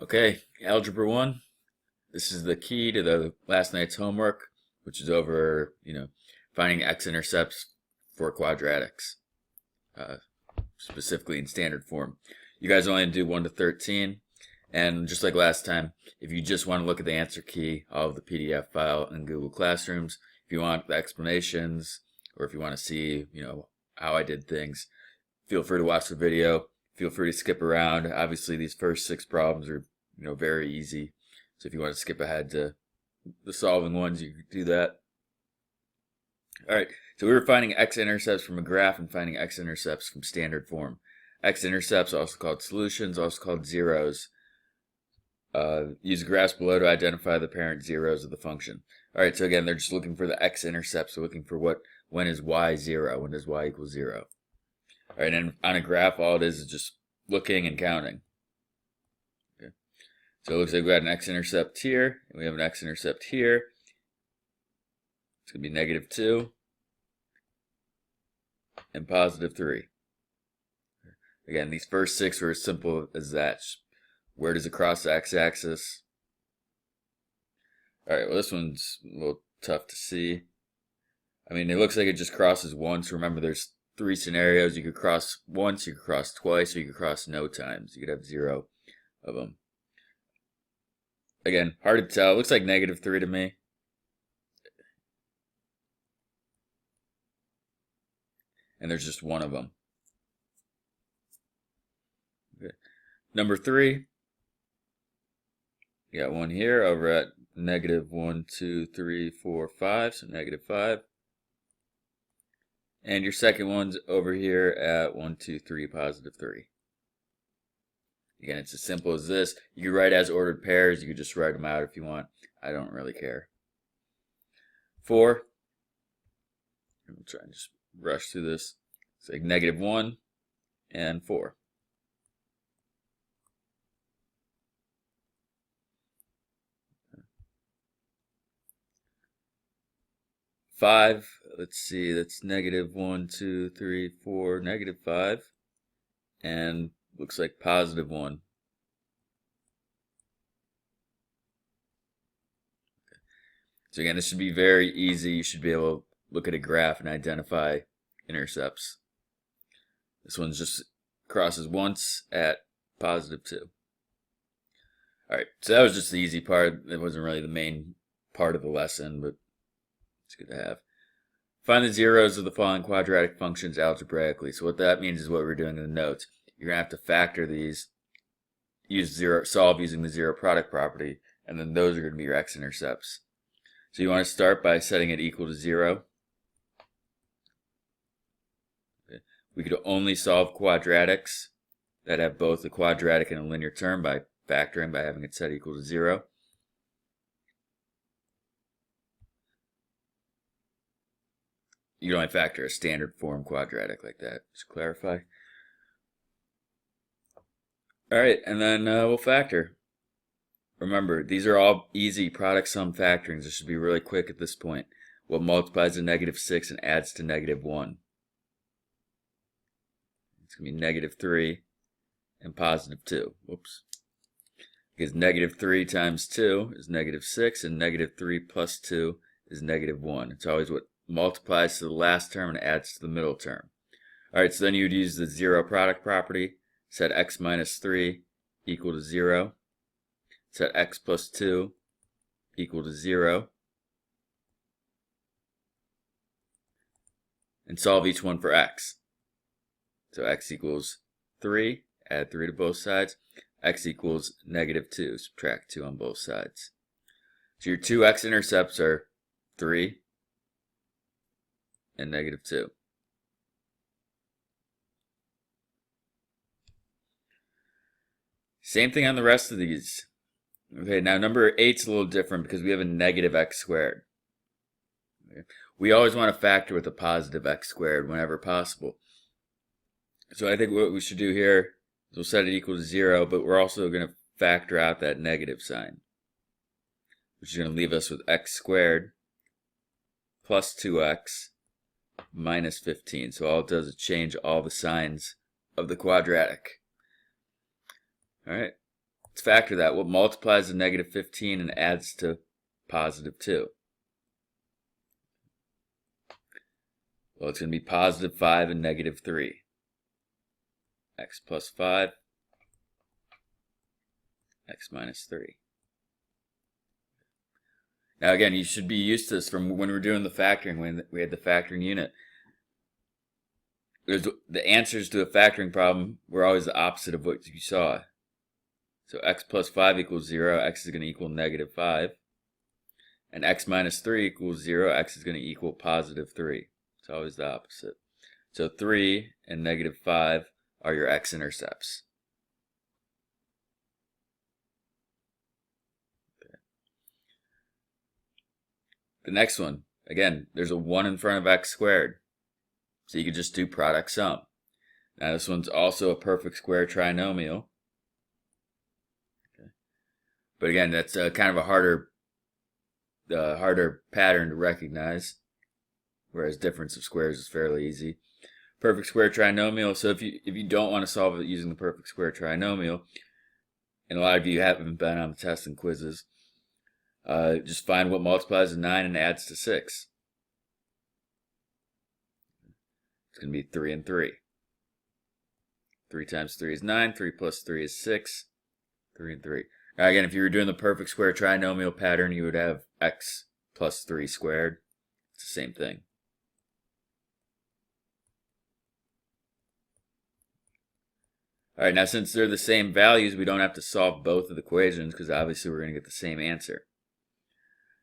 Okay, Algebra 1. This is the key to the last night's homework, which is over, finding x-intercepts for quadratics, specifically in standard form. You guys only do 1 to 13, and just like last time, if you just want to look at the answer key, I'll have the PDF file in Google Classrooms. If you want the explanations, or if you want to see, how I did things, feel free to watch the video. Feel free to skip around. Obviously, these first 6 problems are, very easy. So if you want to skip ahead to the solving ones, you can do that. All right, so we were finding x-intercepts from a graph and finding x-intercepts from standard form. X-intercepts, also called solutions, also called zeros. Use the graphs below to identify the parent zeros of the function. All right, so again, they're just looking for the x-intercepts. They're looking for when is y 0, when does y equal 0. All right, and on a graph, all it is just looking and counting. Okay. So it looks like we got an x-intercept here, and we have an x-intercept here. It's going to be -2 and +3. Again, these first 6 were as simple as that. Where does it cross the x-axis? All right, well, this one's a little tough to see. I mean, it looks like it just crosses once. Remember, there's 3 scenarios. You could cross once, you could cross twice, or you could cross no times. You could have 0 of them. Again, hard to tell. It looks like -3 to me. And there's just one of them. Okay. Number 3. You got one here over at -1, 2, 3, 4, 5, so -5. And your second one's over here at 1, 2, 3, +3. Again, it's as simple as this. You can write as ordered pairs. You could just write them out if you want. I don't really care. 4. I'm trying to just rush through this. It's like -1 and 4. Five, let's see, that's -1, 2, 3, 4, -5, and looks like +1. Okay. So again, this should be very easy. You should be able to look at a graph and identify intercepts. This one just crosses once at +2. All right, so that was just the easy part. It wasn't really the main part of the lesson, but it's good to have. Find the zeros of the following quadratic functions algebraically. So what that means is what we're doing in the notes. You're going to have to factor these, solve using the zero product property, and then those are going to be your x-intercepts. So you want to start by setting it equal to 0. Okay. We could only solve quadratics that have both a quadratic and a linear term by factoring, by having it set equal to 0. You can only factor a standard form quadratic like that, just to clarify. All right, and then we'll factor. Remember, these are all easy product sum factorings. This should be really quick at this point. What multiplies to -6 and adds to -1? It's going to be -3 and +2. Whoops. Because -3 times 2 is -6, and -3 plus 2 is -1. It's always what multiplies to the last term and adds to the middle term. All right, so then you would use the zero product property. Set x minus 3 equal to 0. Set x plus 2 equal to 0. And solve each one for x. So x equals 3, add 3 to both sides. X equals -2, subtract 2 on both sides. So your two x-intercepts are 3 and -2. Same thing on the rest of these. Okay, now number 8's a little different because we have a -x². Okay. We always want to factor with a +x² whenever possible. So I think what we should do here is we'll set it equal to 0, but we're also going to factor out that negative sign, which is going to leave us with x² plus 2x minus 15. So all it does is change all the signs of the quadratic. All right. Let's factor that. What multiplies to negative 15 and adds to positive 2? Well, it's going to be positive 5 and negative 3. X plus 5, x minus 3. Now again, you should be used to this from when we're doing the factoring, when we had the factoring unit. The answers to a factoring problem were always the opposite of what you saw. So x plus 5 equals 0, x is going to equal negative 5. And x minus 3 equals 0, x is going to equal positive 3. It's always the opposite. So 3 and negative 5 are your x-intercepts. Okay. The next one, again, there's a 1 in front of x squared. So you could just do product sum. Now this one's also a perfect square trinomial. Okay. But again, that's kind of a harder pattern to recognize, whereas difference of squares is fairly easy. Perfect square trinomial, so if you don't want to solve it using the perfect square trinomial, and a lot of you haven't been on the tests and quizzes, just find what multiplies to 9 and adds to 6. It's going to be 3 and 3. 3 times 3 is 9, 3 plus 3 is 6, 3 and 3. Now again, if you were doing the perfect square trinomial pattern, you would have x plus 3 squared. It's the same thing. Alright, now since they're the same values, we don't have to solve both of the equations because obviously we're going to get the same answer.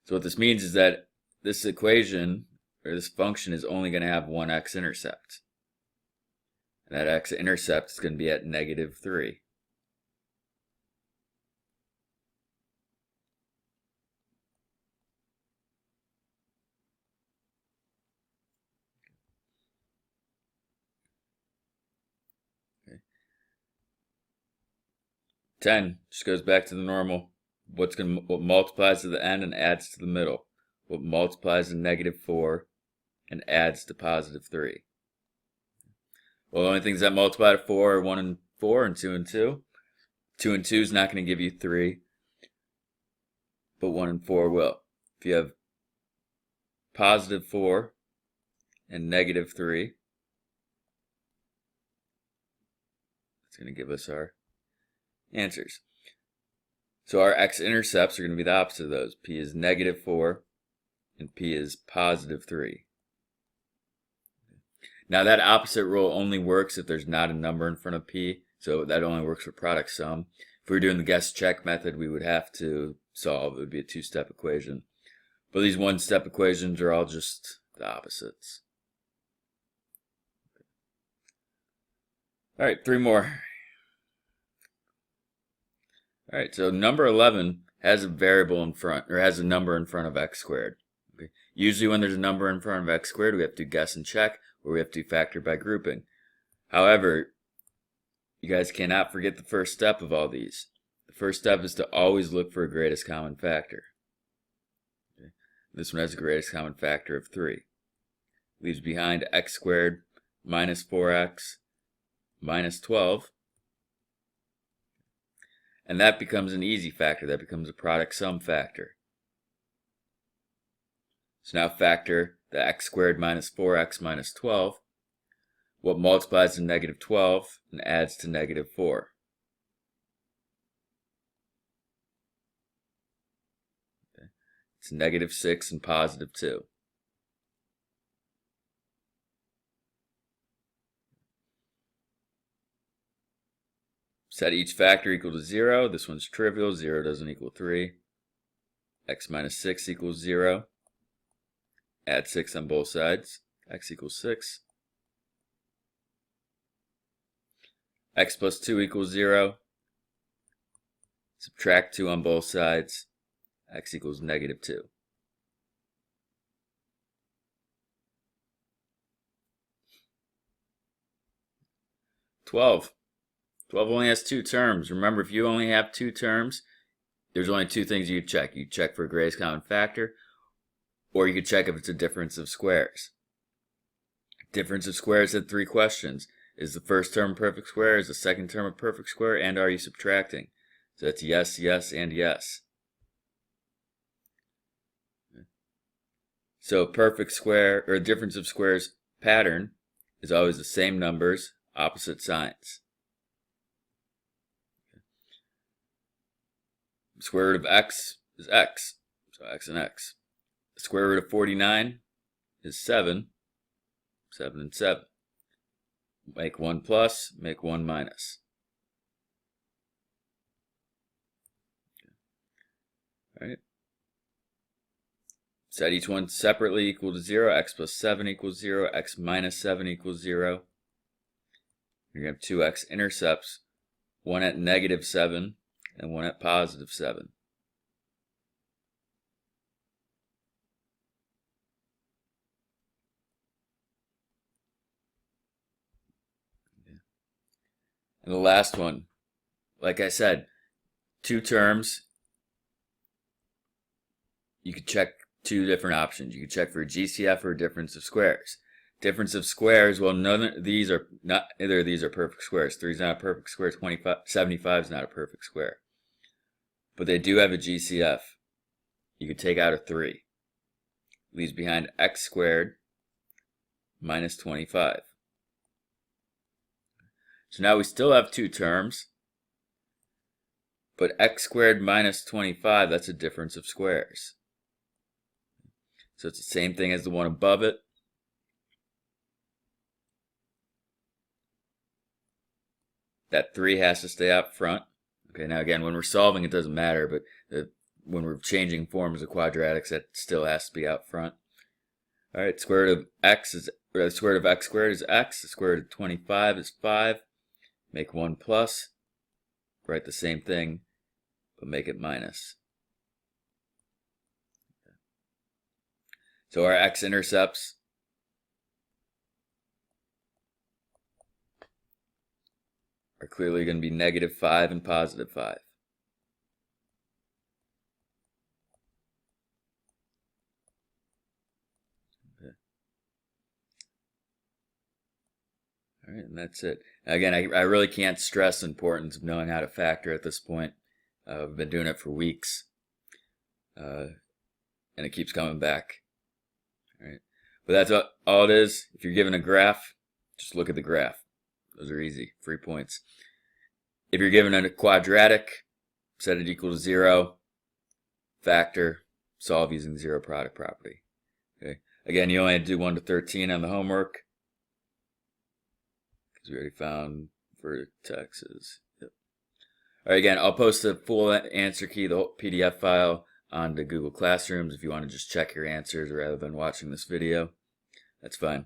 So what this means is that this equation, or this function, is only going to have one x-intercept. And that x-intercept is going to be at negative 3. Okay. 10 just goes back to the normal. What multiplies to the end and adds to the middle? What multiplies to negative 4 and adds to positive 3? Well, the only things that multiply to 4 are 1 and 4 and 2 and 2. 2 and 2 is not going to give you 3, but 1 and 4 will. If you have positive 4 and negative 3, it's going to give us our answers. So our x-intercepts are going to be the opposite of those. P is negative 4 and P is positive 3. Now that opposite rule only works if there's not a number in front of P, so that only works for product sum. If we were doing the guess check method, we would have to solve. It would be a two-step equation. But these one-step equations are all just the opposites. Alright, 3 more. Alright, so number 11 has a variable in front, or has a number in front of x squared. Okay. Usually when there's a number in front of x squared, we have to guess and check, or we have to factor by grouping. However, you guys cannot forget the first step of all these. The first step is to always look for a greatest common factor. Okay. This one has a greatest common factor of 3. Leaves behind x squared minus 4x minus 12. And that becomes an easy factor. That becomes a product sum factor. So now factor the x squared minus 4x minus 12. What multiplies to negative 12 and adds to negative 4? Okay. It's negative 6 and positive 2. Set each factor equal to 0. This one's trivial. 0 doesn't equal 3. X minus 6 equals 0. Add 6 on both sides. X equals 6. X plus 2 equals 0. Subtract 2 on both sides. X equals negative 2. 12. 12 only has 2 terms. Remember, if you only have 2 terms, there's only 2 things you check. You check for a greatest common factor, or you could check if it's a difference of squares. Difference of squares had 3 questions. Is the first term a perfect square? Is the second term a perfect square? And are you subtracting? So that's yes, yes, and yes. So perfect square, or difference of squares pattern, is always the same numbers, opposite signs. Square root of x is x, so x and x. The square root of 49 is 7, 7 and 7. Make 1 plus, make 1 minus. All right. Set each one separately equal to 0. X plus 7 equals 0. X minus 7 equals 0. You're going to have two x-intercepts, one at negative 7 and one at positive 7. And the last one, like I said, two terms. You could check two different options. You could check for a GCF or a difference of squares. Difference of squares, well, either of these are perfect squares. 3 is not a perfect square, 75 is not a perfect square. But they do have a GCF. You could take out a 3. Leaves behind x squared minus 25. So now we still have two terms, but x squared minus 25, that's a difference of squares. So it's the same thing as the one above it. That 3 has to stay out front. Okay, now again, when we're solving, it doesn't matter, but when we're changing forms of quadratics, that still has to be out front. All right, square root of x is, or the square root of x squared is x. The square root of 25 is 5. Make 1 plus. Write the same thing, but make it minus. So our x-intercepts are clearly going to be negative 5 and positive 5. Okay. All right, and that's it. Again, I really can't stress the importance of knowing how to factor at this point. I've been doing it for weeks, and it keeps coming back. All right, but that's all it is. If you're given a graph, just look at the graph. Those are easy, 3 points. If you're given a quadratic, set it equal to 0, factor, solve using the zero product property. Okay. Again, you only had to do 1 to 13 on the homework, because we already found vertexes. Yep. All right, again, I'll post the full answer key, the whole PDF file, onto Google Classrooms if you want to just check your answers rather than watching this video. That's fine.